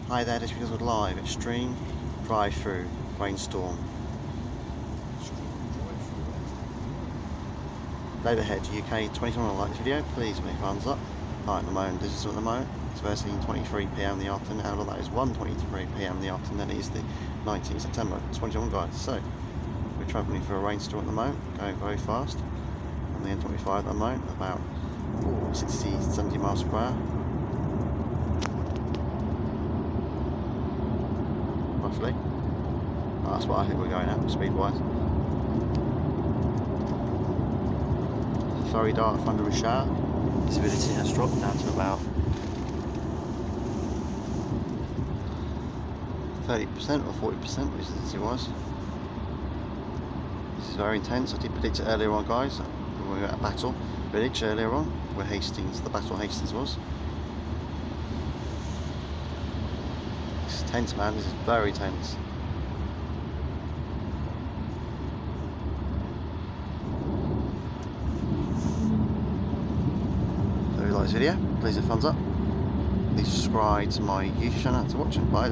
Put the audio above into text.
Hi there, this is because live extreme drive-through rainstorm. LEATHERHEAD UK 2021 like this video, please make a thumbs up. Right, at the moment, this is at the moment, it's versing 23 PM in the afternoon, out of that is 1:23 PM in the afternoon, and it is the 19th September 2021 guys. So, we're travelling through a rainstorm at the moment, going very fast. On the N25 at the moment, about 60-70 miles per hour. Roughly. That's what I think we're going at, speed wise. Very dark thundery shower. Visibility has dropped down to about 30% or 40% visibility wise. This is very intense. I did predict it earlier on guys, when we were at Battle Village earlier on, where the Battle Hastings was. It's tense man, this is very tense. If you like this video, please hit thumbs up. Please subscribe to my YouTube channel to watch it. Bye.